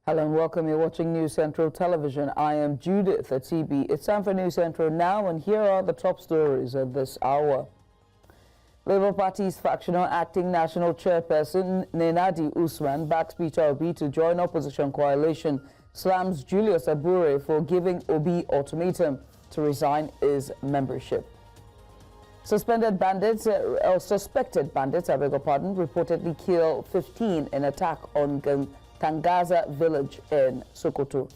Hello and welcome. You're watching News Central Television. I am Judith at TB. It's time for News Central now, and here are the top stories at this hour. Labour Party's factional acting national chairperson Nenadi Usman backs Peter Obi to join opposition coalition, slams Julius Abure for giving Obi ultimatum to resign his membership. Suspected bandits, I beg your pardon, reportedly killed 15 in attack on Tangaza village in Sokoto.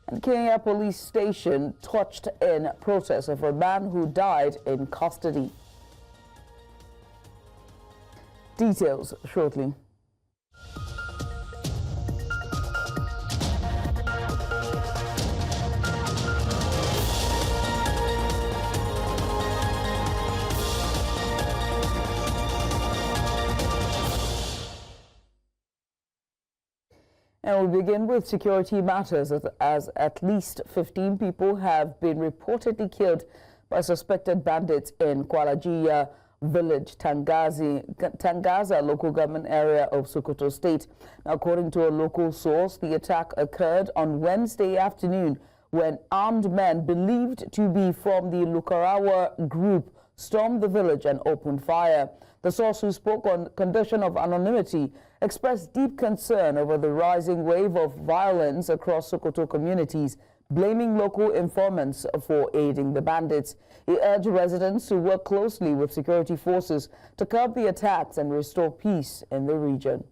And Kenya police station touched in protest of a man who died in custody. Details shortly. And we begin with security matters as at least 15 people have been reportedly killed by suspected bandits in Kwalajia village, Tangaza Local Government Area of Sokoto State. Now, according to a local source, the attack occurred on Wednesday afternoon when armed men believed to be from the Lukarawa group stormed the village and opened fire. The source, who spoke on condition of anonymity, expressed deep concern over the rising wave of violence across Sokoto communities, blaming local informants for aiding the bandits. He urged residents to work closely with security forces to curb the attacks and restore peace in the region.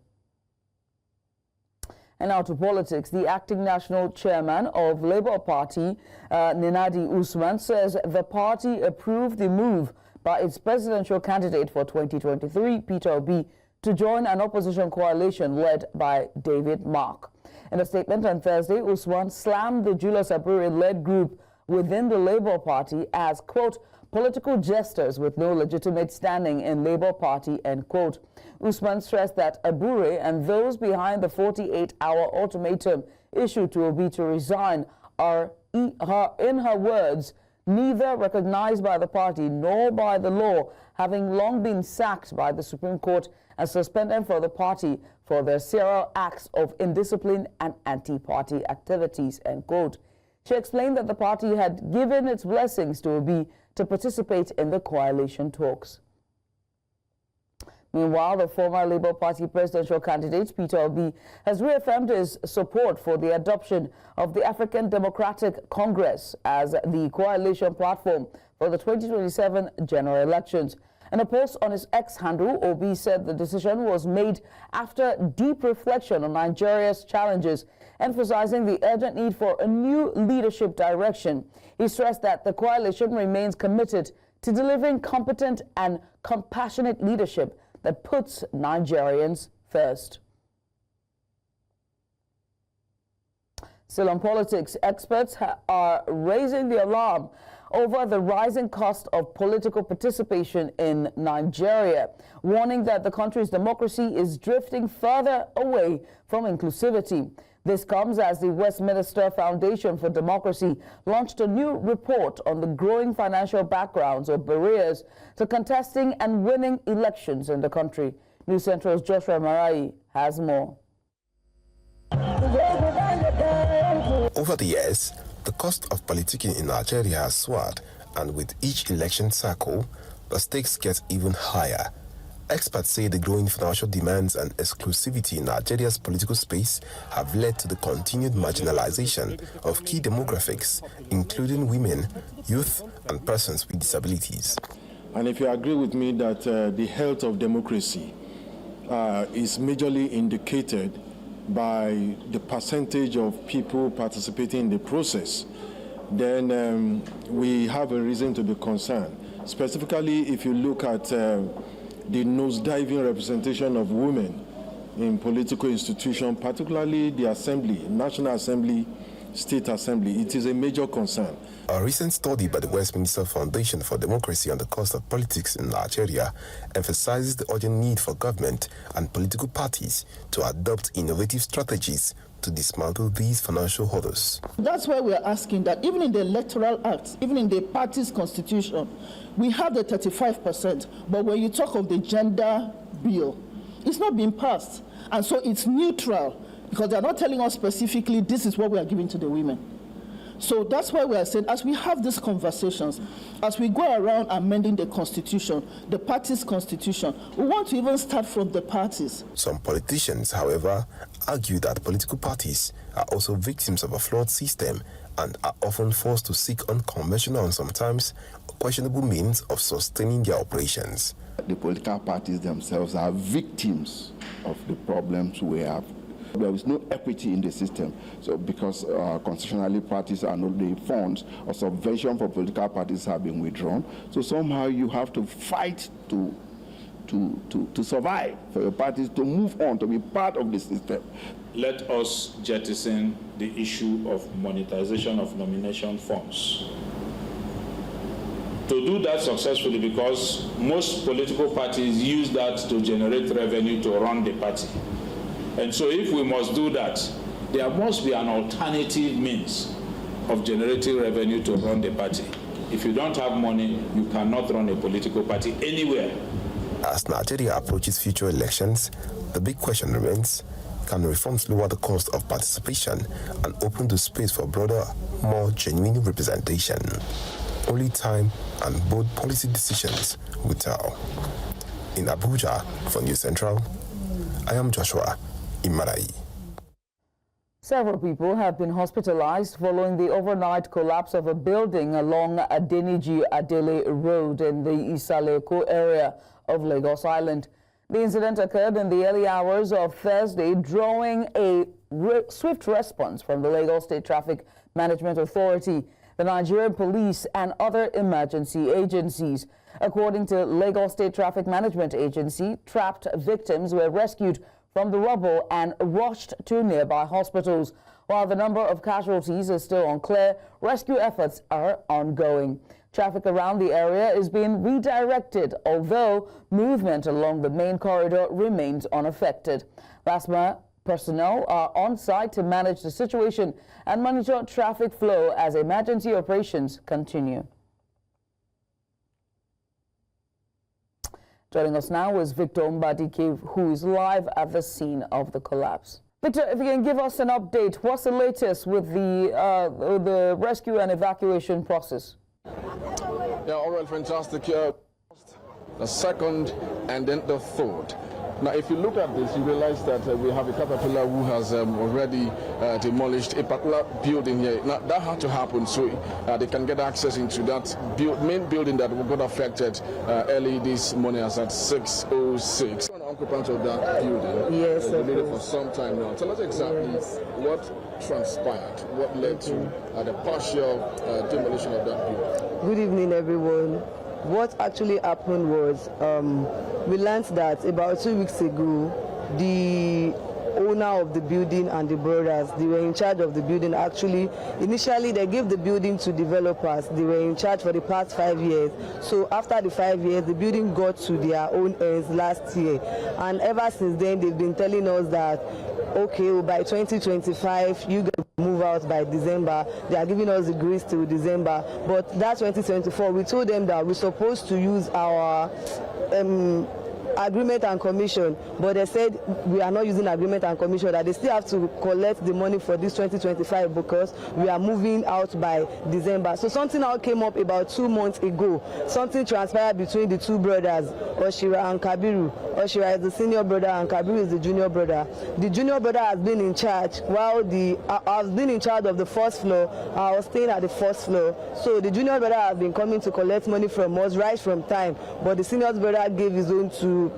And now to politics. The acting national chairman of Labour Party, Nenadi Usman, says the party approved the move by its presidential candidate for 2023, Peter Obi, to join an opposition coalition led by David Mark. In a statement on Thursday, Usman slammed the Julius Abure-led group within the Labour Party as, quote, political jesters with no legitimate standing in Labour Party, end quote. Usman stressed that Abure and those behind the 48-hour ultimatum issued to Obi to resign are, in her words, neither recognized by the party nor by the law, having long been sacked by the Supreme Court and suspended for the party for their serial acts of indiscipline and anti-party activities, end quote. She explained that the party had given its blessings to Obi to participate in the coalition talks. Meanwhile, the former Labour Party presidential candidate, Peter Obi, has reaffirmed his support for the adoption of the African Democratic Congress as the coalition platform for the 2027 general elections. In a post on his X handle, Obi said the decision was made after deep reflection on Nigeria's challenges, emphasizing the urgent need for a new leadership direction. He stressed that the coalition remains committed to delivering competent and compassionate leadership that puts Nigerians first. Still on politics, experts are raising the alarm over the rising cost of political participation in Nigeria, warning that the country's democracy is drifting further away from inclusivity. This comes as the Westminster Foundation for Democracy launched a new report on the growing financial backgrounds or barriers to contesting and winning elections in the country. News Central's Joshua Marai has more. Over the years, the cost of politicking in Nigeria has soared, and with each election cycle, the stakes get even higher. Experts say the growing financial demands and exclusivity in Nigeria's political space have led to the continued marginalization of key demographics, including women, youth, and persons with disabilities. And if you agree with me that the health of democracy is majorly indicated by the percentage of people participating in the process, then we have a reason to be concerned. Specifically, if you look at the nosediving representation of women in political institutions, particularly the Assembly, National Assembly, State Assembly, it is a major concern. A recent study by the Westminster Foundation for Democracy on the cost of politics in Nigeria emphasizes the urgent need for government and political parties to adopt innovative strategies to dismantle these financial hurdles. That's why we're asking that even in the Electoral Act, even in the party's constitution, we have the 35%, but when you talk of the gender bill, it's not being passed. And so it's neutral. because they are not telling us specifically this is what we are giving to the women. So that's why we are saying, as we have these conversations, as we go around amending the constitution, the party's constitution, we want to even start from the parties. Some politicians, however, argue that political parties are also victims of a flawed system and are often forced to seek unconventional and sometimes questionable means of sustaining their operations. The political parties themselves are victims of the problems we have. There is no equity in the system. So because constitutionally parties are not the funds or subvention for political parties have been withdrawn, so somehow you have to fight to survive, for your parties to move on, to be part of the system. Let us jettison the issue of monetization of nomination forms. To do that successfully, because most political parties use that to generate revenue to run the party. And so if we must do that, there must be an alternative means of generating revenue to run the party. If you don't have money, you cannot run a political party anywhere. As Nigeria approaches future elections, the big question remains, can reforms lower the cost of participation and open the space for broader, more genuine representation? Only time and bold policy decisions will tell. In Abuja, for News Central, I am Joshua Imarai. Several people have been hospitalized following the overnight collapse of a building along Adeniji Adele Road in the Isaleko area of Lagos Island. The incident occurred in the early hours of Thursday, drawing a swift response from the Lagos State Traffic Management Authority, the Nigerian Police, and other emergency agencies. According to Lagos State Traffic Management Agency, trapped victims were rescued from the rubble and rushed to nearby hospitals. While the number of casualties is still unclear, rescue efforts are ongoing. Traffic around the area is being redirected, although movement along the main corridor remains unaffected. LASMA personnel are on site to manage the situation and monitor traffic flow as emergency operations continue. Joining us now is Victor Mbadike, who is live at the scene of the collapse. Victor, if you can give us an update, what's the latest with the rescue and evacuation process? Yeah, all right, fantastic. The second and then the third. Now, if you look at this, you realize that we have a caterpillar who has already demolished a particular building here. Now, that had to happen so they can get access into that main building that got affected early this morning as at 6:06. An occupant of that building. Yes, been there for some time now. Tell us exactly what transpired, what led to the partial demolition of that building. Good evening, everyone. What actually happened was we learned that about 2 weeks ago, the owner of the building and the brothers, they were in charge of the building. Actually, initially they gave the building to developers. They were in charge for the past 5 years. So after the 5 years, the building got to their own ends last year. And ever since then, they've been telling us that, okay, by 2025, you guys move out by December. They are giving us the grace till December. But that 2024, we told them that we're supposed to use our agreement and commission, but they said we are not using agreement and commission, that they still have to collect the money for this 2025 because we are moving out by December. So something now came up about 2 months ago. Something transpired between the two brothers, Oshira and Kabiru. Oshira is the senior brother and Kabiru is the junior brother. The junior brother has been in charge while I've been in charge of the first floor. I was staying at the first floor. So the junior brother has been coming to collect money from us right from time, but the senior brother gave his own to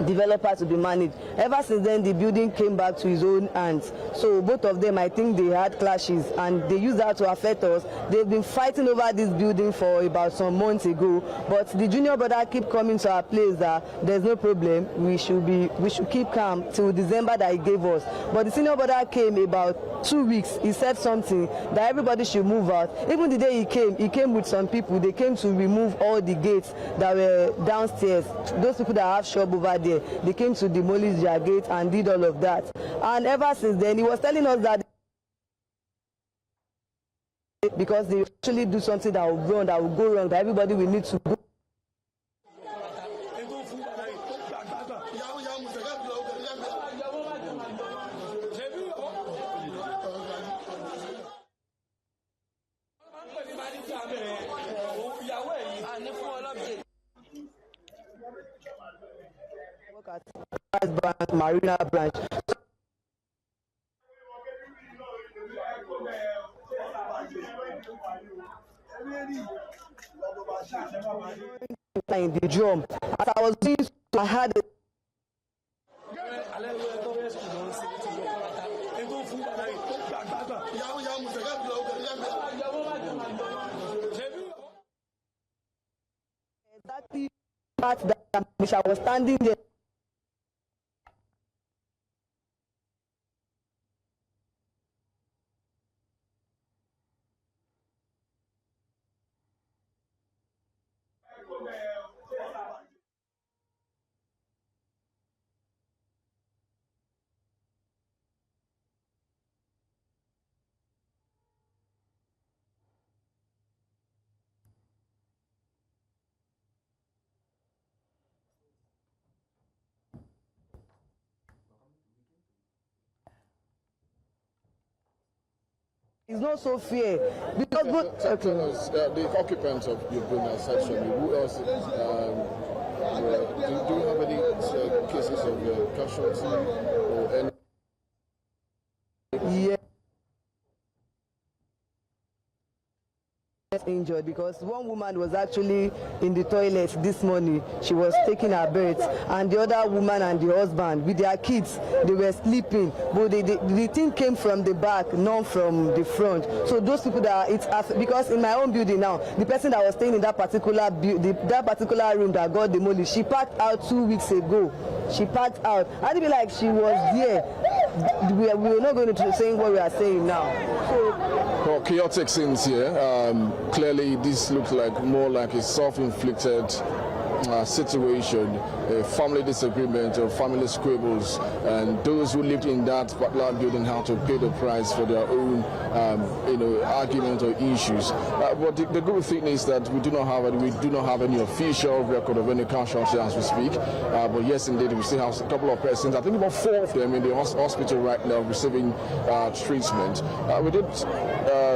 developer to be managed. Ever since then, the building came back to his own hands. So both of them, I think they had clashes and they used that to affect us. They've been fighting over this building for about some months ago, but the junior brother keep coming to our place that there's no problem, we should keep calm till December that he gave us. But the senior brother came about 2 weeks. He said something that everybody should move out. Even the day he came with some people. They came to remove all the gates that were downstairs. Those people that have shop over there, they came to demolish their gate and did all of that. And ever since then, he was telling us that because they actually do something that will go wrong, that everybody will need to go. at branch, Marina branch. In the drum, as I was doing so, I had it. Exactly part that I was standing there. It's not so fair because the occupants of your building section, who else? Do you have any cases of casualty or any? Yeah. Injured because one woman was actually in the toilet this morning. She was taking her birth, and the other woman and the husband with their kids, they were sleeping, but the thing came from the back, not from the front. So those people that because in my own building now, the person that was staying in that particular room that got demolished, she packed out 2 weeks ago. She packed out. I'd be like, she was there. We were not going to say what we are saying now. Well, chaotic scenes here. Clearly, this looks like more like a self-inflicted situation, a family disagreement or family squabbles, and those who lived in that particular building had to pay the price for their own, argument or issues. But the good thing is that we do not have any official record of any casualty as we speak. But yes, indeed, we still have a couple of persons. I think about 4 of them in the hospital right now receiving treatment. We did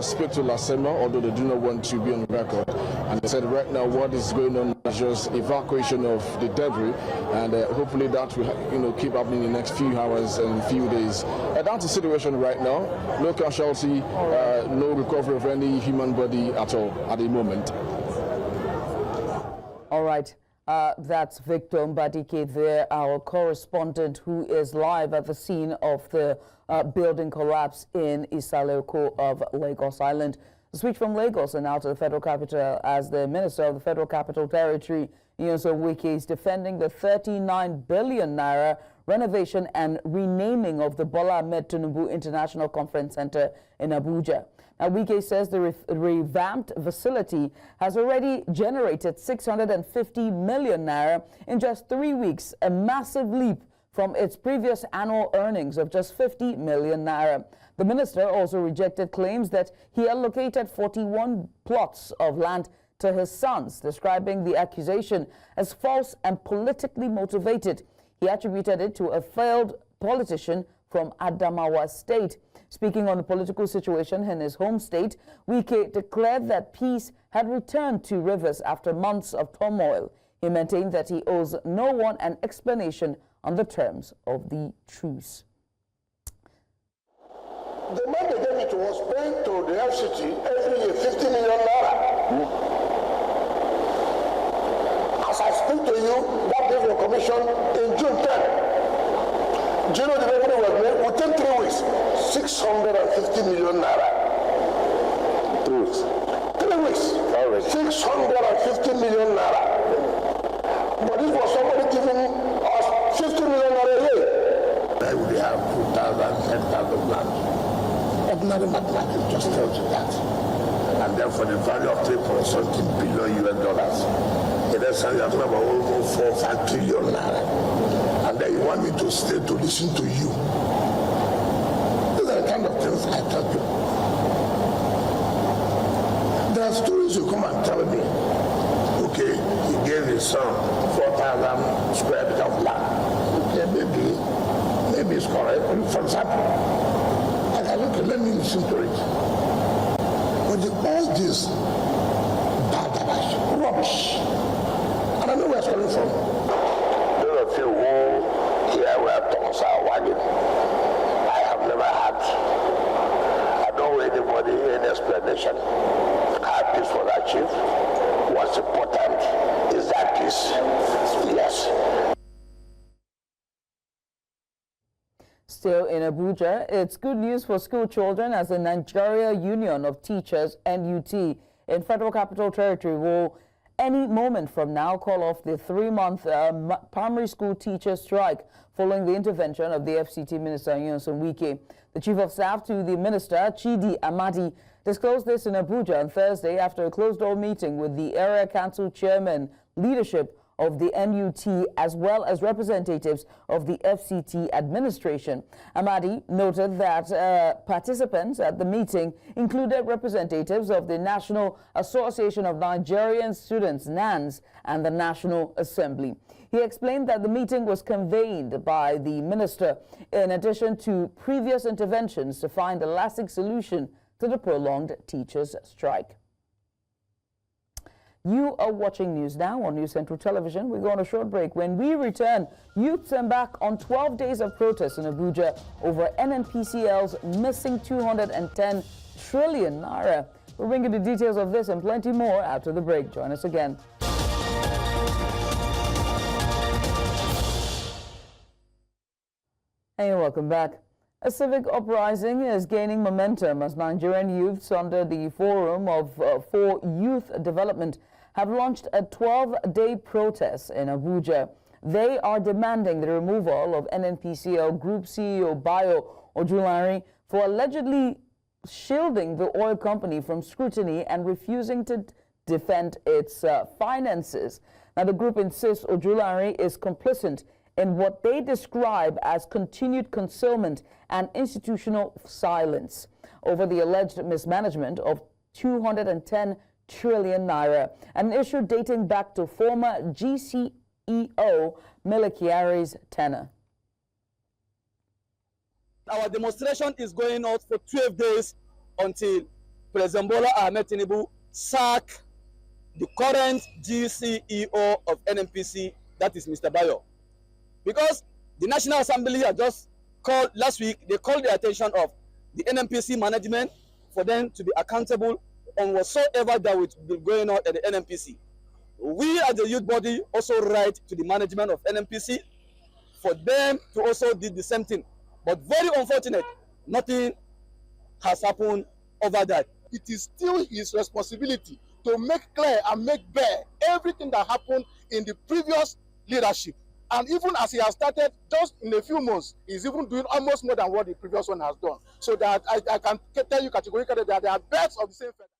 speak to Lasema, although they do not want to be on record, and they said right now what is going on is just evacuation of the debris, and hopefully that will keep happening in the next few hours and few days. That's the situation right now. No casualty, no recovery of any human body at all at the moment. All right. That's Victor Mbadike there, our correspondent, who is live at the scene of the building collapse in Isaloko of Lagos Island. A switch from Lagos and now to the federal capital, as the Minister of the Federal Capital Territory, Nyesom Wike, is defending the 39 billion naira renovation and renaming of the Bola Ahmed Tinubu International Conference Center in Abuja. Now, Wike says the revamped facility has already generated 650 million naira in just 3 weeks, a massive leap from its previous annual earnings of just 50 million naira. The minister also rejected claims that he allocated 41 plots of land to his sons, describing the accusation as false and politically motivated. He attributed it to a failed politician from Adamawa State. Speaking on the political situation in his home state, Wike declared that peace had returned to Rivers after months of turmoil. He maintained that he owes no one an explanation on the terms of the truce. The man they gave it was paid to the FCT every year 50 million naira. As I speak to you, that gave a commission in June 10. Do you know the revenue was made? Within 3 weeks, 650 million naira. 3 weeks. 3 weeks. 650 million naira. But this was somebody giving us 50 million naira a year. We have 2,000, 10,000 land. Ordinary mathematics just tells you that. And then for the value of $3.something billion US, it is you are talking about over 4 or 5 trillion naira. And then you want me to stay to listen to you. These are the kind of things I tell you. There are stories you come and tell me. Okay, he gave his son 4,000 square feet of land. Okay, maybe it's correct. For example, okay, let me listen to it. But all this bad rubbish, and I know where it's coming from. There are a few who Still in Abuja, it's good news for school children as the Nigeria Union of Teachers, NUT, in Federal Capital Territory will any moment from now call off the 3-month primary school teacher strike following the intervention of the FCT Minister Nyesom Wike. The Chief of Staff to the Minister, Chidi Amadi, disclosed this in Abuja on Thursday after a closed-door meeting with the Area Council Chairman, leadership of the NUT, as well as representatives of the FCT administration. Amadi noted that participants at the meeting included representatives of the National Association of Nigerian Students, NANS, and the National Assembly. He explained that the meeting was convened by the minister in addition to previous interventions to find a lasting solution to the prolonged teachers' strike. You are watching News Now on News Central Television. We go on a short break. When we return, youths embark on 12 days of protest in Abuja over NNPCL's missing 210 trillion naira. We'll bring you the details of this and plenty more after the break. Join us again. Hey, welcome back. A civic uprising is gaining momentum as Nigerian youths under the Forum for Youth Development have launched a 12-day protest in Abuja. They are demanding the removal of NNPCL Group CEO Bayo Ojulari for allegedly shielding the oil company from scrutiny and refusing to defend its finances. Now, the group insists Ojulari is complicit in what they describe as continued concealment and institutional silence over the alleged mismanagement of 210 trillion naira, an issue dating back to former GCEO Melekiari's tenure. Our demonstration is going on for 12 days until President Bola Ahmed Tinubu sack the current GCEO of NNPC, that is Mr. Bayo. Because the National Assembly had just called last week, they called the attention of the NNPC management for them to be accountable on whatsoever that would be going on at the NNPC. We as the youth body also write to the management of NNPC for them to also do the same thing. But very unfortunate, nothing has happened over that. It is still his responsibility to make clear and make bare everything that happened in the previous leadership. And even as he has started, just in a few months, he's even doing almost more than what the previous one has done. So that I can tell you categorically that they are birds of the same feather.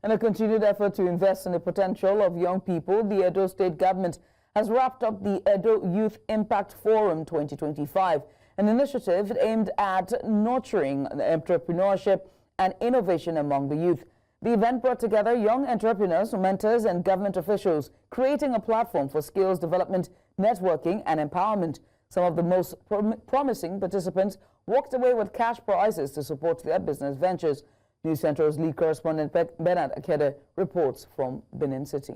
In a continued effort to invest in the potential of young people, the Edo State government has wrapped up the Edo Youth Impact Forum 2025, an initiative aimed at nurturing entrepreneurship and innovation among the youth. The event brought together young entrepreneurs, mentors, and government officials, creating a platform for skills development, networking, and empowerment. Some of the most promising participants walked away with cash prizes to support their business ventures. News Central's lead correspondent Bernard Akede reports from Benin City.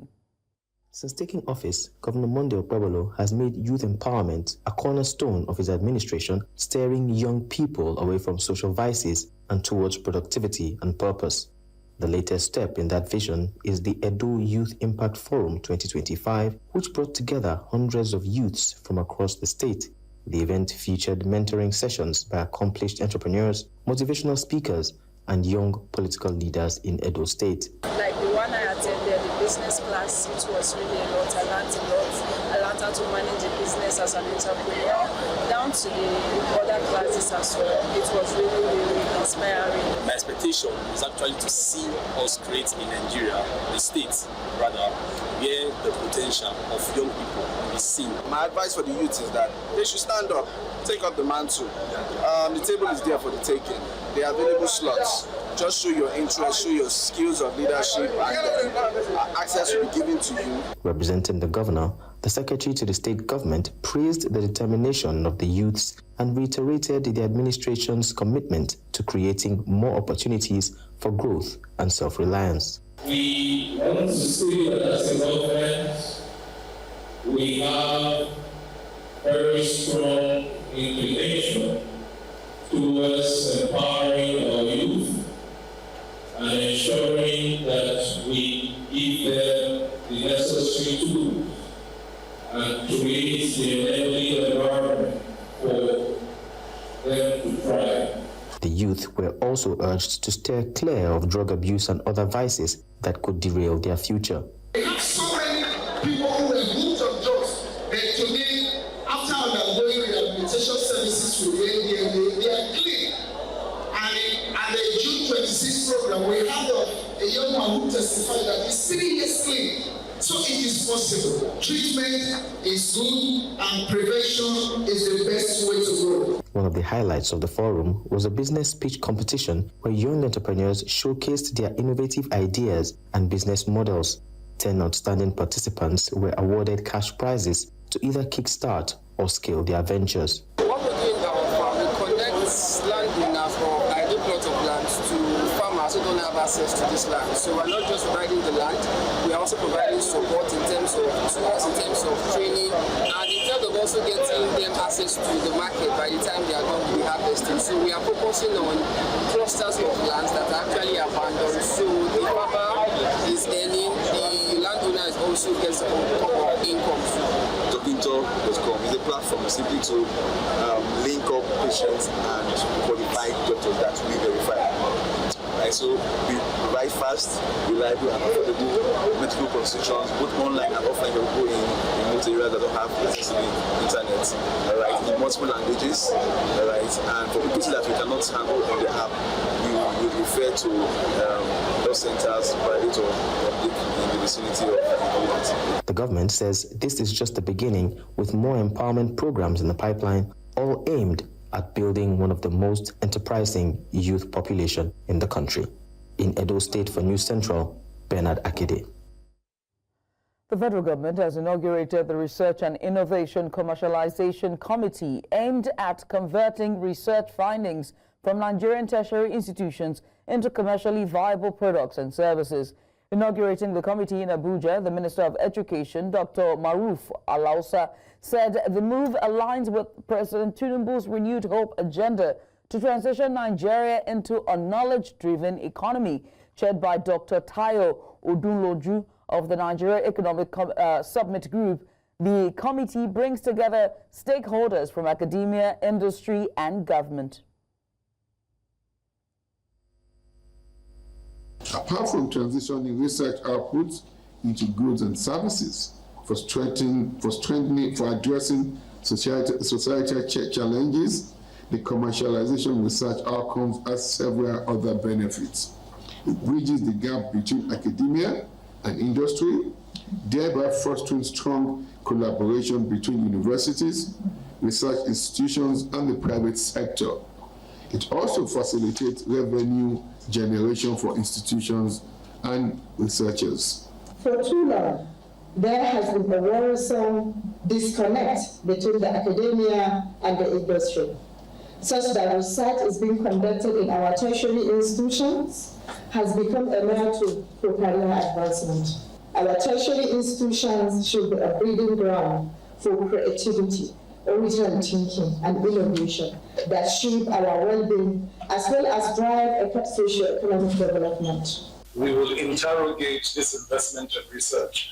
Since taking office, Governor Monday Okpebholo has made youth empowerment a cornerstone of his administration, steering young people away from social vices and towards productivity and purpose. The latest step in that vision is the Edo Youth Impact Forum 2025, which brought together hundreds of youths from across the state. The event featured mentoring sessions by accomplished entrepreneurs, motivational speakers, and young political leaders in Edo State. Like the one I attended, the business class, it was really a lot. I learned a lot. I learned how to manage a business as an entrepreneur, down to the other classes as well. It was really, really inspiring. My expectation is actually to see us create in Nigeria, the state rather, where the potential of young people is seen. My advice for the youth is that they should stand up, take up the mantle. The table is there for the taking. There are available slots. Just show your interest, show your skills of leadership, and access will be given to you. Representing the governor, the secretary to the state government praised the determination of the youths and reiterated the administration's commitment to creating more opportunities for growth and self-reliance. We want to see that as a government, we have very strong inclination towards empowering our youth and ensuring that we give them the necessary tools and create the enabling environment youth were also urged to steer clear of drug abuse and other vices that could derail their future. We have so many people who were hooked on drugs, and today, after undergoing rehabilitation services with the NDMA, they are clean. And at the June 26 program, we had a young man who testified that he's 3 years clean. So it is possible. Treatment is good and prevention is the best way to go. One of the highlights of the forum was a business pitch competition where young entrepreneurs showcased their innovative ideas and business models. 10 outstanding participants were awarded cash prizes to either kickstart or scale their ventures. What we're doing now, we connect landowners or ideal plot of land to farmers who don't have access to this land. So we're not just providing the land, we are also providing support in terms of tools, in terms of training, and in terms of also getting them access to the market by the time they are done with the harvesting. So we are focusing on clusters of lands that are actually abandoned. So the farmer is earning, the landowner is also getting income. Sokoto.com is a platform simply to link up patients and qualified doctors that we verify. Right, so we provide fast, reliable, and affordable medical consultations, both online and offline, for people in most areas that don't have access to the internet. Right, in multiple languages. Right, and for people that we cannot handle on the app, we refer to health centers, private or public, in the vicinity of the The government says this is just the beginning, with more empowerment programs in the pipeline, all aimed at building one of the most enterprising youth population in the country. In Edo State for News Central, Bernard Akide. The federal government has inaugurated the Research and Innovation Commercialization Committee aimed at converting research findings from Nigerian tertiary institutions into commercially viable products and services. Inaugurating the committee in Abuja, the Minister of Education, Dr. Maruf Alausa, said the move aligns with President Tinubu's renewed hope agenda to transition Nigeria into a knowledge-driven economy. Chaired by Dr. Tayo Odunloju of the Nigeria Economic Summit Group, the committee brings together stakeholders from academia, industry, and government. Apart from transitioning research outputs into goods and services, for addressing societal challenges, the commercialization research outcomes has several other benefits. It bridges the gap between academia and industry, thereby fostering strong collaboration between universities, research institutions, and the private sector. It also facilitates revenue generation for institutions and researchers. For too long, there has been a worrisome disconnect between the academia and the industry, such that research is being conducted in our tertiary institutions has become a mere tool for career advancement. Our tertiary institutions should be a breeding ground for creativity, original thinking, and innovation that shape our well-being as well as drive socio-economic development. We will interrogate this investment and research.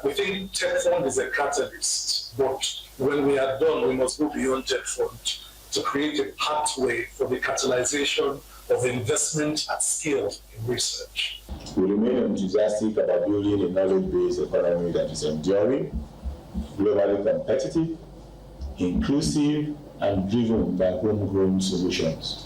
We think Tech Fund is a catalyst, but when we are done, we must go beyond Tech Fund to create a pathway for the catalyzation of investment at scale in research. We remain enthusiastic about building a knowledge-based economy that is enduring, globally competitive, inclusive, and driven by homegrown solutions.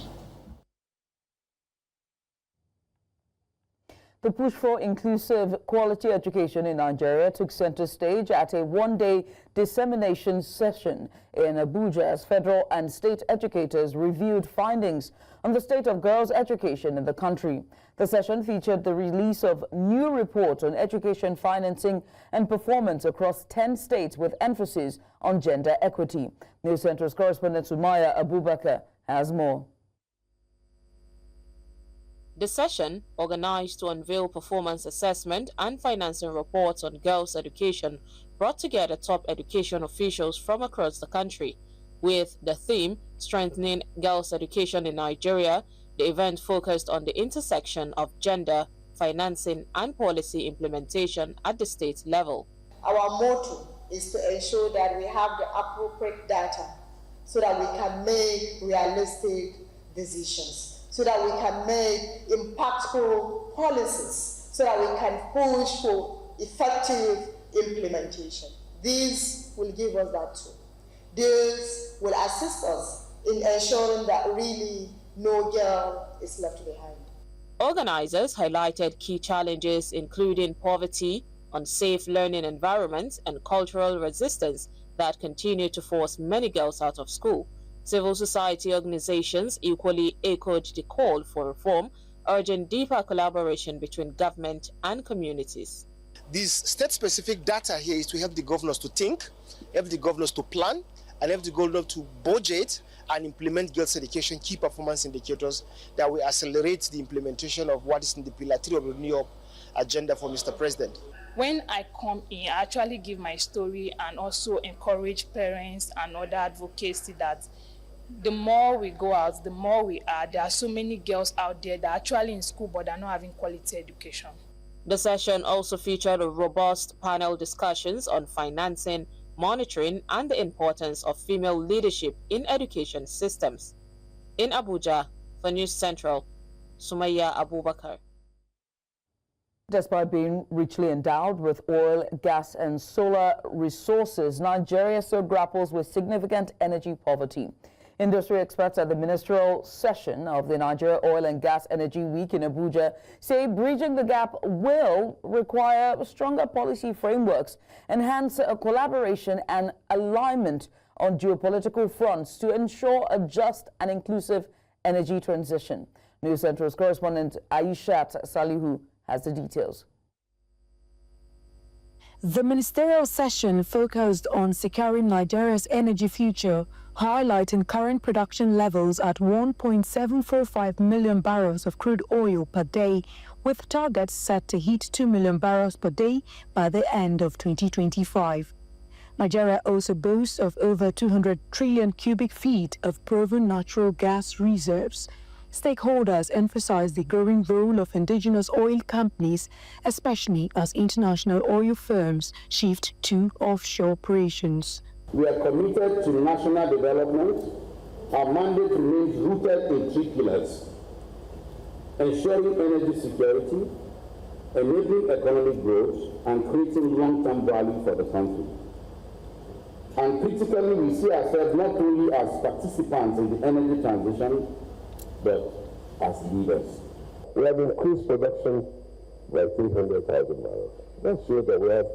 The push for inclusive quality education in Nigeria took center stage at a one-day dissemination session in Abuja as federal and state educators reviewed findings on the state of girls' education in the country. The session featured the release of new reports on education financing and performance across 10 states with emphasis on gender equity. News Central's correspondent Sumaya Abubakar has more. The session, organized to unveil performance assessment and financing reports on girls' education, brought together top education officials from across the country. With the theme, Strengthening Girls' Education in Nigeria, the event focused on the intersection of gender, financing, and policy implementation at the state level. Our motto is to ensure that we have the appropriate data so that we can make realistic decisions so that we can make impactful policies, so that we can push for effective implementation. These will give us that tool. These will assist us in ensuring that really no girl is left behind. Organizers highlighted key challenges including poverty, unsafe learning environments, and cultural resistance that continue to force many girls out of school. Civil society organizations equally echoed the call for reform, urging deeper collaboration between government and communities. These state-specific data here is to help the governors to think, help the governors to plan, and help the governors to budget and implement girls' education key performance indicators that will accelerate the implementation of what is in the Pillar 3 of the New York agenda for Mr. President. When I come in, I actually give my story and also encourage parents and other advocacy that the more we go out, the more we are. There are so many girls out there that are actually in school but are not having quality education. The session also featured a robust panel discussions on financing, monitoring, and the importance of female leadership in education systems. In Abuja, for News Central, Sumaya Abubakar. Despite being richly endowed with oil, gas, and solar resources, Nigeria still grapples with significant energy poverty. Industry experts at the ministerial session of the Nigeria Oil and Gas Energy Week in Abuja say bridging the gap will require stronger policy frameworks, enhance collaboration and alignment on geopolitical fronts to ensure a just and inclusive energy transition. News Central's correspondent Aishat Salihu has the details. The ministerial session focused on securing Nigeria's energy future, highlighting current production levels at 1.745 million barrels of crude oil per day, with targets set to hit 2 million barrels per day by the end of 2025. Nigeria also boasts of over 200 trillion cubic feet of proven natural gas reserves. Stakeholders emphasize the growing role of indigenous oil companies, especially as international oil firms shift to offshore operations. We are committed to national development. Our mandate remains rooted in 3 pillars: ensuring energy security, enabling economic growth, and creating long-term value for the country. And critically, we see ourselves not only as participants in the energy transition, but as leaders. We have increased production by 300,000 barrels. That shows that we have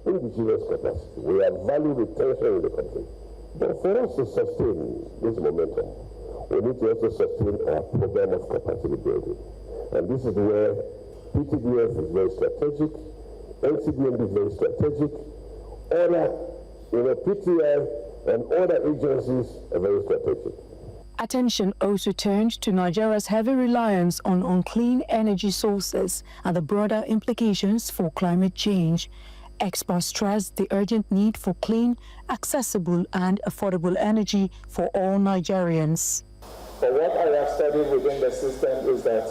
indigenous capacity. We have value retention in the country. But for us to sustain this momentum, we need to also sustain our program of capacity building. And this is where PTDF is very strategic, NCDMB is very strategic, other PTI and other agencies are very strategic. Attention also turned to Nigeria's heavy reliance on unclean energy sources and the broader implications for climate change. Experts stressed the urgent need for clean, accessible, and affordable energy for all Nigerians. But what I have studied within the system is that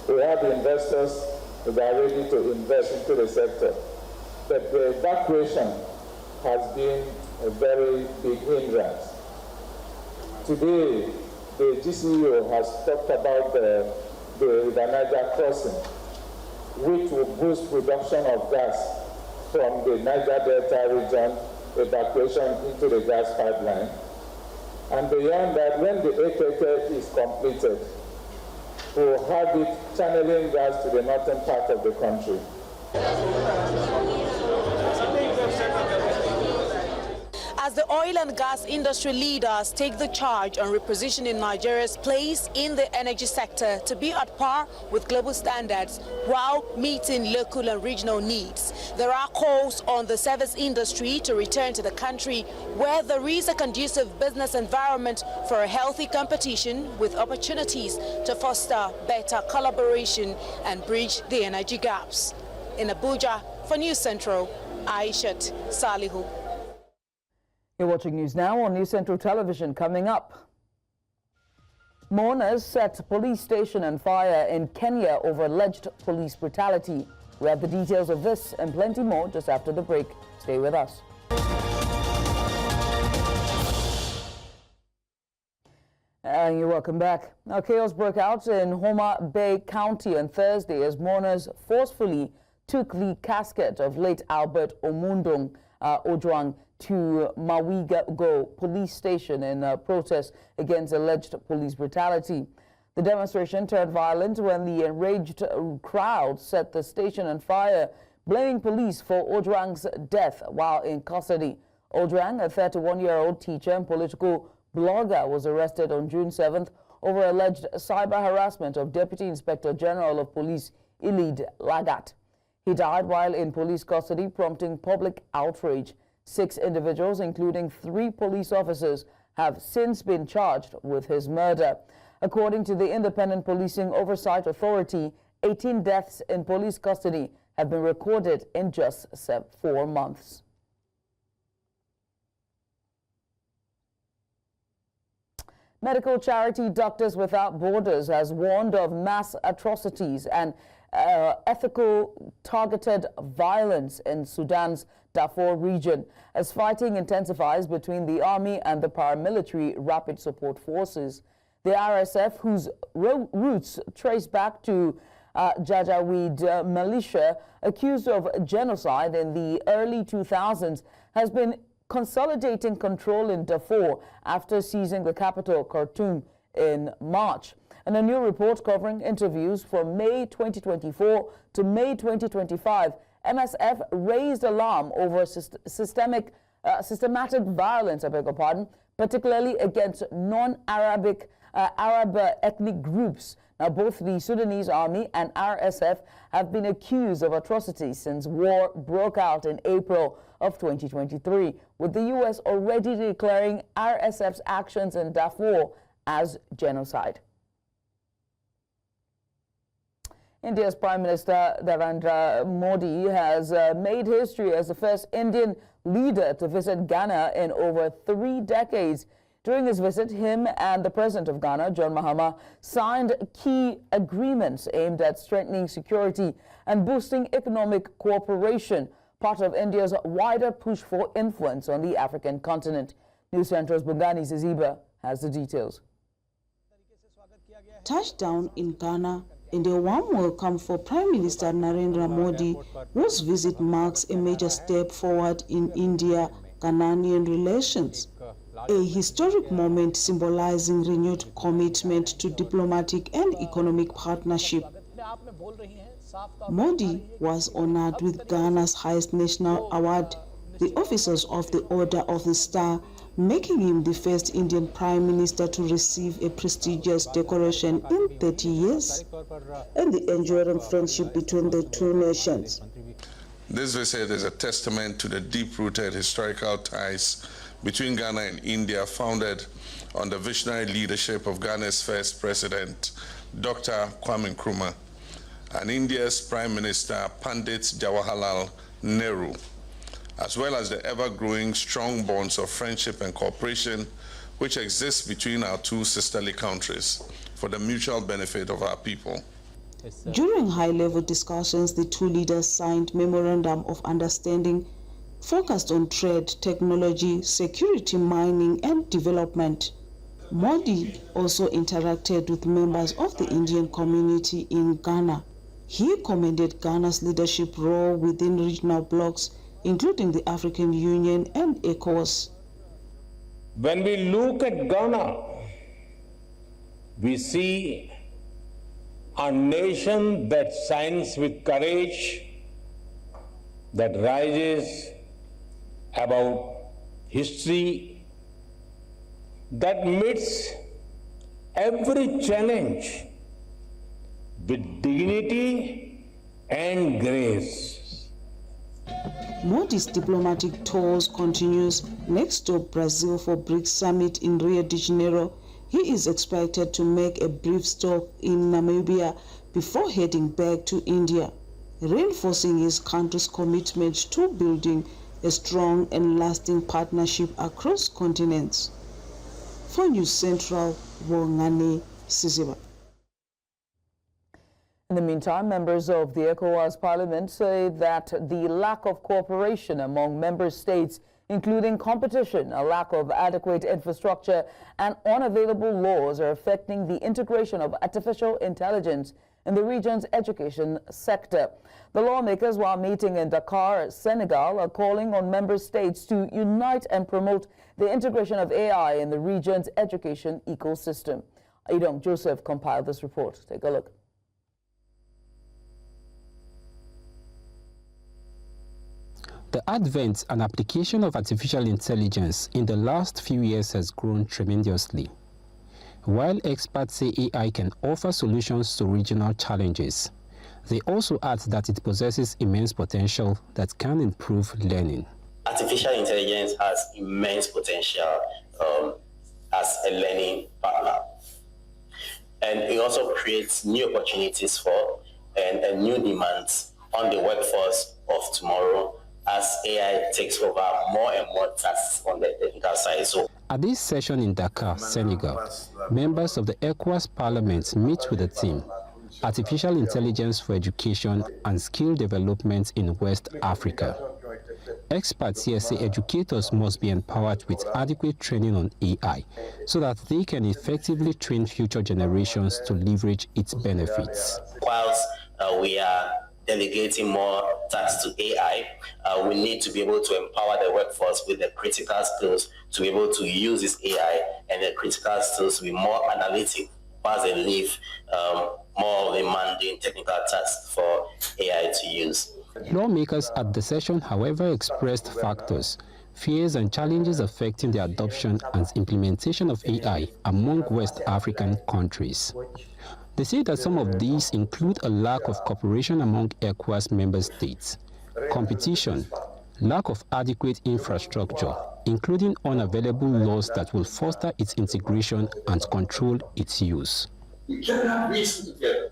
we have investors that are ready to invest into the sector. But the evacuation has been a very big hindrance. Today, the GCEO has talked about the Niger crossing, which will boost production of gas from the Niger Delta region, evacuation into the gas pipeline. And beyond that, when the AKK is completed, we'll have it channeling gas to the northern part of the country. As the oil and gas industry leaders take the charge on repositioning Nigeria's place in the energy sector to be at par with global standards while meeting local and regional needs, there are calls on the service industry to return to the country where there is a conducive business environment for a healthy competition with opportunities to foster better collaboration and bridge the energy gaps. In Abuja, for News Central, Aishat Salihu. You're watching News Now on News Central Television. Coming up, mourners set police station on fire in Kenya over alleged police brutality. We have the details of this and plenty more just after the break. Stay with us. And you're welcome back. Now, chaos broke out in Homa Bay County on Thursday as mourners forcefully took the casket of late Albert Omundong Ojwang to Mawigo police station in protest against alleged police brutality. The demonstration turned violent when the enraged crowd set the station on fire, blaming police for Ojwang's death while in custody. Ojwang, a 31-year-old teacher and political blogger, was arrested on June 7th over alleged cyber harassment of Deputy Inspector General of Police Ilid Lagat. He died while in police custody, prompting public outrage. 6 individuals, including 3 police officers, have since been charged with his murder. According to the Independent Policing Oversight Authority, 18 deaths in police custody have been recorded in just 4 months. Medical charity Doctors Without Borders has warned of mass atrocities and ethical targeted violence in Sudan's Darfur region as fighting intensifies between the army and the paramilitary rapid support forces. The RSF, whose roots trace back to Janjaweed militia accused of genocide in the early 2000s, has been consolidating control in Darfur after seizing the capital, Khartoum, in March. And a new report covering interviews from May 2024 to May 2025, MSF raised alarm over systematic violence, particularly against non-Arab ethnic groups. Now, both the Sudanese army and RSF have been accused of atrocities since war broke out in April of 2023, with the U.S. already declaring RSF's actions in Darfur as genocide. India's Prime Minister Narendra Modi has made history as the first Indian leader to visit Ghana in over 3 decades. During his visit, him and the President of Ghana, John Mahama, signed key agreements aimed at strengthening security and boosting economic cooperation, part of India's wider push for influence on the African continent. News Central's Bungani Ziziba has the details. Touchdown in Ghana and a warm welcome for Prime Minister Narendra Modi, whose visit marks a major step forward in India-Ghanaian relations. A historic moment symbolizing renewed commitment to diplomatic and economic partnership. Modi was honored with Ghana's highest national award, the Officers of the Order of the Star, making him the first Indian Prime Minister to receive a prestigious decoration in 30 years, and the enduring friendship between the two nations. This visit is a testament to the deep-rooted historical ties between Ghana and India, founded on the visionary leadership of Ghana's first president, Dr. Kwame Nkrumah, and India's Prime Minister, Pandit Jawaharlal Nehru, as well as the ever-growing strong bonds of friendship and cooperation which exist between our two sisterly countries for the mutual benefit of our people. During high-level discussions, the two leaders signed memorandum of understanding focused on trade, technology, security, mining, and development. Modi also interacted with members of the Indian community in Ghana. He commended Ghana's leadership role within regional blocs, including the African Union and ECOWAS. When we look at Ghana, we see a nation that shines with courage, that rises above history, that meets every challenge with dignity and grace. Modi's diplomatic tours continues next to Brazil for BRICS summit in Rio de Janeiro. He is expected to make a brief stop in Namibia before heading back to India, reinforcing his country's commitment to building a strong and lasting partnership across continents. For News Central, Wongani Siziba. In the meantime, members of the ECOWAS Parliament say that the lack of cooperation among member states including competition, a lack of adequate infrastructure, and unavailable laws are affecting the integration of artificial intelligence in the region's education sector. The lawmakers, while meeting in Dakar, Senegal, are calling on member states to unite and promote the integration of AI in the region's education ecosystem. Idong Joseph compiled this report. Take a look. The advent and application of artificial intelligence in the last few years has grown tremendously. While experts say AI can offer solutions to regional challenges, they also add that it possesses immense potential that can improve learning. Artificial intelligence has immense potential as a learning partner. And it also creates new opportunities for and new demands on the workforce of tomorrow as AI takes over more and more tasks on the technical side. So, at this session in Dakar, Senegal, members of the ECOWAS Parliament meet with the team Artificial Intelligence for Education and Skill Development in West Africa. Experts here say educators must be empowered with adequate training on AI so that they can effectively train future generations to leverage its benefits. Whilst we are delegating more tasks to AI, we need to be able to empower the workforce with the critical skills to be able to use this AI and the critical skills to be more analytic whilst they leave more of the mundane technical tasks for AI to use. Lawmakers at the session, however, expressed factors, fears and challenges affecting the adoption and implementation of AI among West African countries. They say that some of these include a lack of cooperation among ECOWAS member states, competition, lack of adequate infrastructure, including unavailable laws that will foster its integration and control its use. We cannot reason together.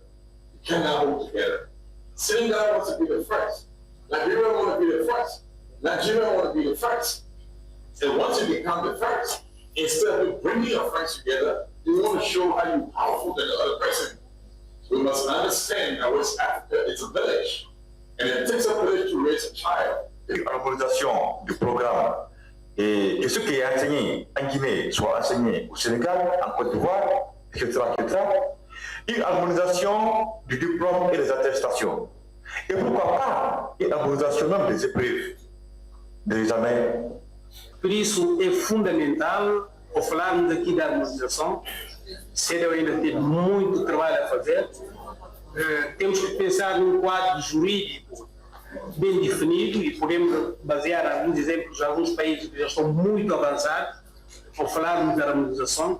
We cannot hold together. Senegal wants to be the first. Nigeria wants to be the first. Nigeria wants to be the first. And once you become the first, instead of bringing your friends together, you want to show how you're powerful than the other person. We must understand that West Africa is a village. And it takes a village to raise a child. L'harmonisation du programme et que ce qui est enseigné en Guinée soit enseigné au Sénégal, en Côte d'Ivoire, etc., etc. Une harmonisation du diplôme et des attestations. Et pourquoi pas une harmonisation même des épreuves, des examens. Por isso é fundamental, ao falarmos aqui da harmonização, CEDEAO ainda tem muito trabalho a fazer. Temos que pensar num quadro jurídico bem definido e podemos basear alguns exemplos de alguns países que já estão muito avançados ao falarmos da harmonização.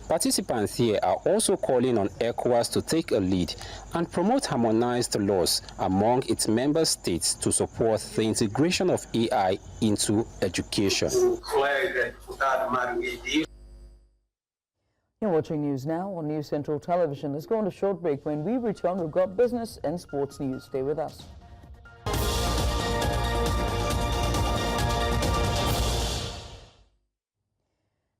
Participants here are also calling on ECOWAS to take a lead and promote harmonized laws among its member states to support the integration of AI into education. You're watching news now on News Central Television. Let's go on a short break. When we return, we've got business and sports news. Stay with us.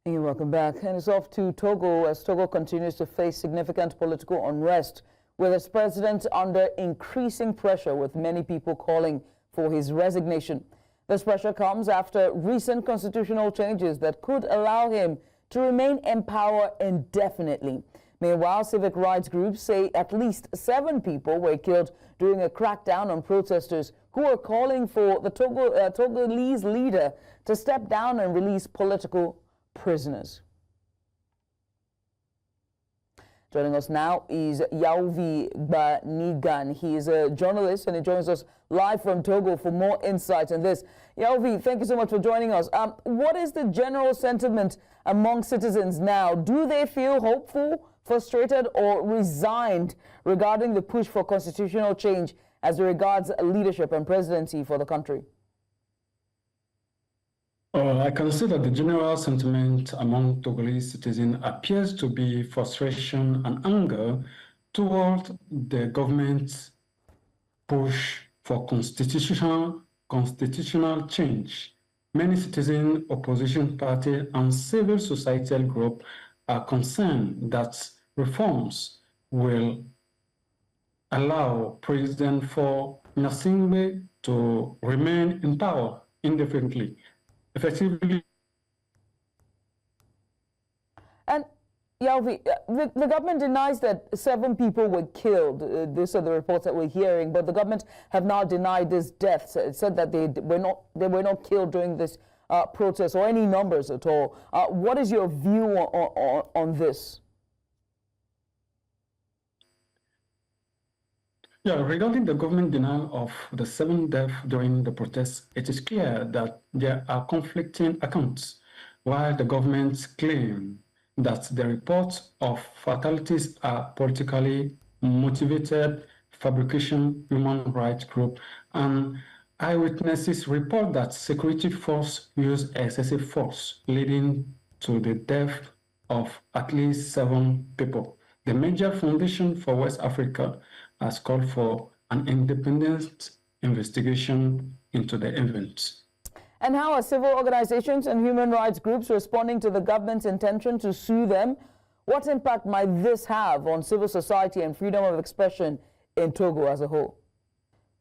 And welcome back. And it's off to Togo as Togo continues to face significant political unrest, with its president under increasing pressure, with many people calling for his resignation. This pressure comes after recent constitutional changes that could allow him to remain in power indefinitely. Meanwhile, civic rights groups say at least 7 people were killed during a crackdown on protesters who are calling for the Togolese leader to step down and release political prisoners. Joining us now is Yaovi Banigan. He is a journalist and he joins us live from Togo for more insights on this. Yaovi, thank you so much for joining us. What is the general sentiment among citizens now? Do they feel hopeful, frustrated, or resigned regarding the push for constitutional change as regards leadership and presidency for the country? I can see that the general sentiment among Togolese citizens appears to be frustration and anger toward the government's push for constitutional change, many citizen opposition party and civil society groups are concerned that reforms will allow President Gnassingbé to remain in power indefinitely, effectively. And Yauvi, the government denies that 7 people were killed. These are the reports that we're hearing, but the government have now denied these deaths. It said that they were not killed during this protest or any numbers at all. What is your view on this? Yeah, regarding the government denial of the 7 deaths during the protests, it is clear that there are conflicting accounts. While the government claim that the reports of fatalities are politically motivated fabrication human rights group, and eyewitnesses report that security force used excessive force, leading to the death of at least 7 people. The Major Foundation for West Africa has called for an independent investigation into the events. And how are civil organizations and human rights groups responding to the government's intention to sue them? What impact might this have on civil society and freedom of expression in Togo as a whole?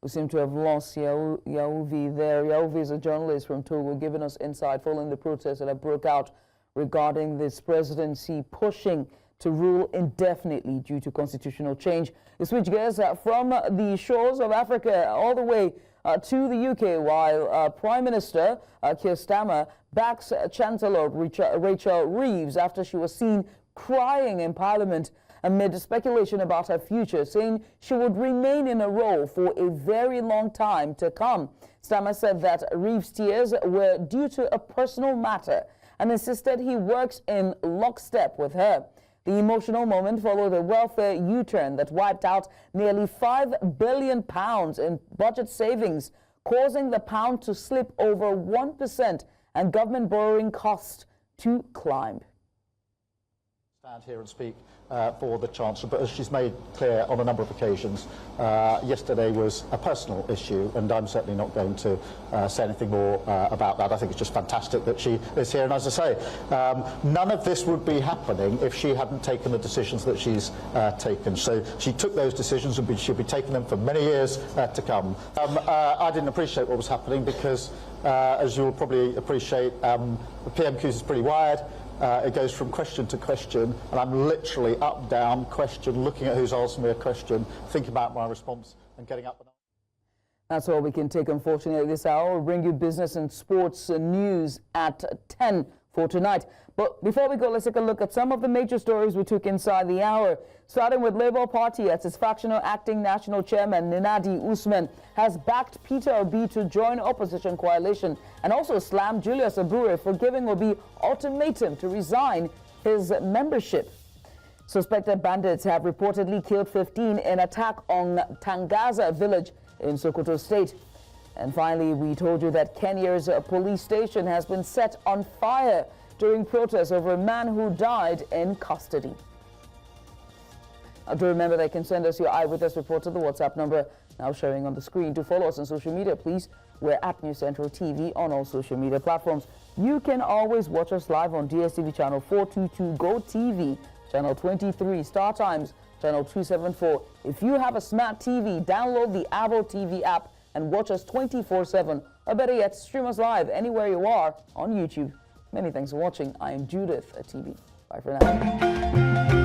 We seem to have lost Yauvi there. Yauvi is a journalist from Togo, giving us insight following the protests that broke out regarding this presidency pushing to rule indefinitely due to constitutional change. We switch gears from the shores of Africa all the way to the UK, while Prime Minister Keir Starmer backs Chancellor Rachel Reeves after she was seen crying in Parliament amid speculation about her future, saying she would remain in a role for a very long time to come. Starmer said that Reeves' tears were due to a personal matter and insisted he works in lockstep with her. The emotional moment followed a welfare U-turn that wiped out nearly £5 billion in budget savings, causing the pound to slip over 1% and government borrowing costs to climb. Stand here and speak for the Chancellor, but as she's made clear on a number of occasions, yesterday was a personal issue, and I'm certainly not going to say anything more about that. I think it's just fantastic that she is here, and as I say, none of this would be happening if she hadn't taken the decisions that she's taken. So she took those decisions, and she'll be taking them for many years to come. I didn't appreciate what was happening because, as you'll probably appreciate, the PMQs is pretty wired. It goes from question to question, and I'm literally up, down, question, looking at who's asking me a question, thinking about my response, and getting up. That's all we can take, unfortunately, this hour. We'll bring you business and sports news at 10 for tonight. But before we go, let's take a look at some of the major stories we took inside the hour. Starting with Labour Party, as its factional acting national chairman, Nenadi Usman, has backed Peter Obi to join opposition coalition and also slammed Julius Abure for giving Obi ultimatum to resign his membership. Suspected bandits have reportedly killed 15 in attack on Tangaza village in Sokoto state. And finally, we told you that Kenya's police station has been set on fire during protests over a man who died in custody. Do remember they can send us your eyewitness report to the WhatsApp number now showing on the screen. To follow us on social media, please. We're at News Central TV on all social media platforms. You can always watch us live on DSTV channel 422, Go TV, channel 23, Star Times, channel 274. If you have a smart TV, download the Avo TV app and watch us 24/7. Or better yet, stream us live anywhere you are on YouTube. Many thanks for watching. I am Judith at TV. Bye for now.